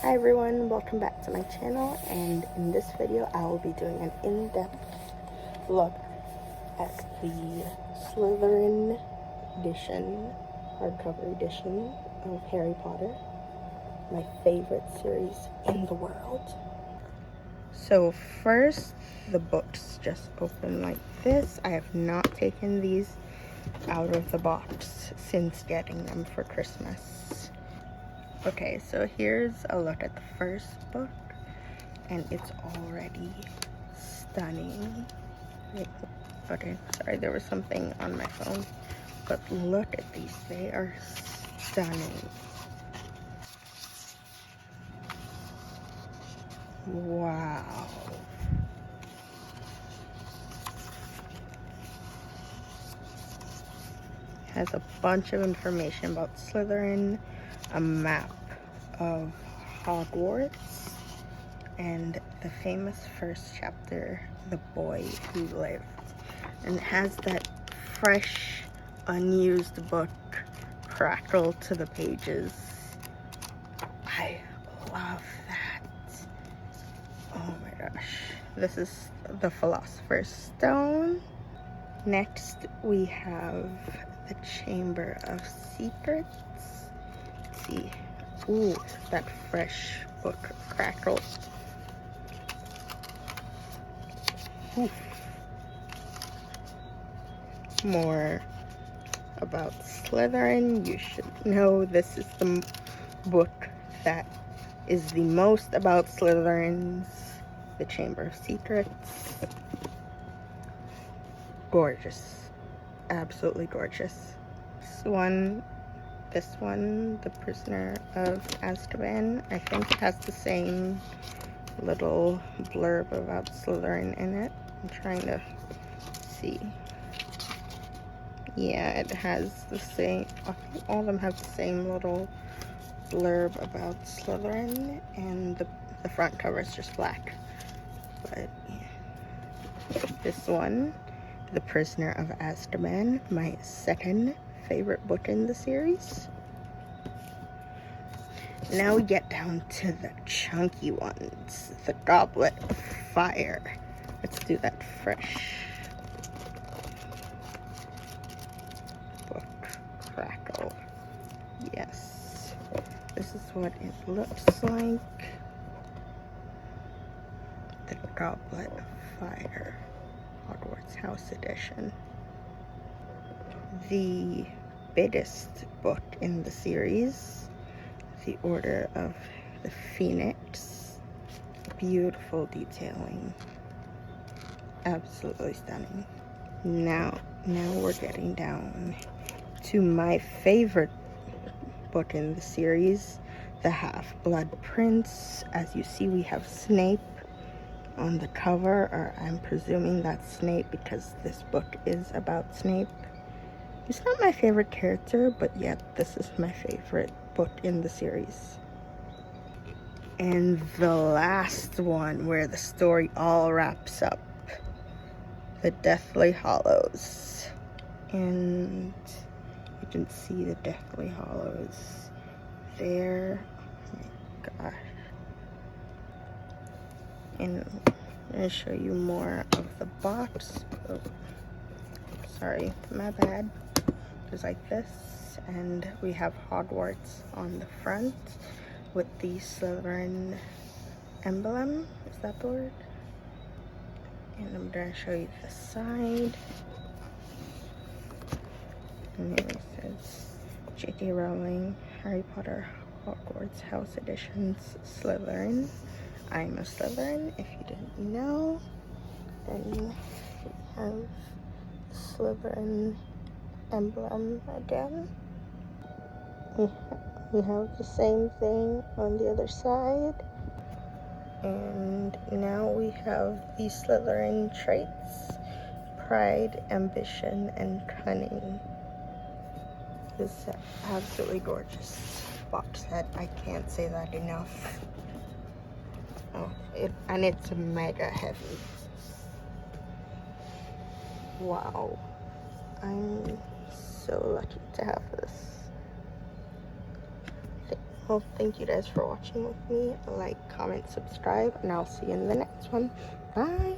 Hi everyone, welcome back to my channel, and in this video I will be doing an in-depth look at the Slytherin edition, hardcover edition of Harry Potter, my favorite series in the world. So first, the books just open like this. I have not taken these out of the box since getting them for Christmas. Okay, so here's a look at the first book, and it's already stunning. Okay, sorry, there was something on my phone, but look at these, they are stunning. Wow. Has a bunch of information about Slytherin, a map of Hogwarts, and the famous first chapter, The Boy Who Lived. And it has that fresh, unused book crackle to the pages. I love that. Oh my gosh. This is the Philosopher's Stone. Next, we have the Chamber of Secrets. Let's see. Ooh, that fresh book crackle. Oof. More about Slytherin. You should know this is the book that is the most about Slytherins. The Chamber of Secrets. Gorgeous. Absolutely gorgeous. This one, The Prisoner of Azkaban, I think it has the same little blurb about Slytherin in it. I'm trying to see. Yeah, it has the same, I think all of them have the same little blurb about Slytherin, and the front cover is just black. But yeah. This one, The Prisoner of Azkaban, my second favorite book in the series. Now we get down to the chunky ones, The Goblet of Fire. Let's do that fresh book crackle. Yes, this is what it looks like. The Goblet of Fire, Hogwarts House Edition. The biggest book in the series, The Order of the Phoenix. Beautiful detailing. Absolutely stunning. Now we're getting down to my favorite book in the series, The Half-Blood Prince. As you see, we have Snape on the cover, or I'm presuming that's Snape because this book is about Snape. He's not my favorite character, but yet this is my favorite book in the series. And the last one, where the story all wraps up, The Deathly Hallows. And you can see the Deathly Hallows there. Oh my gosh. And I'm going to show you more of the box. Oh, sorry, my bad. Just like this, and we have Hogwarts on the front with the Slytherin emblem. Is that the word? And I'm gonna show you the side. And it says J.K. Rowling, Harry Potter, Hogwarts House Editions, Slytherin. I'm a Slytherin, if you didn't know. Then we have Slytherin emblem again. We have the same thing on the other side, and now we have the Slytherin traits: pride, ambition, and cunning. This is an absolutely gorgeous box set. I can't say that enough. Oh, and it's mega heavy. Wow, I'm so lucky to have this. Well, thank you guys for watching with me. Like, comment, subscribe, and I'll see you in the next one. Bye.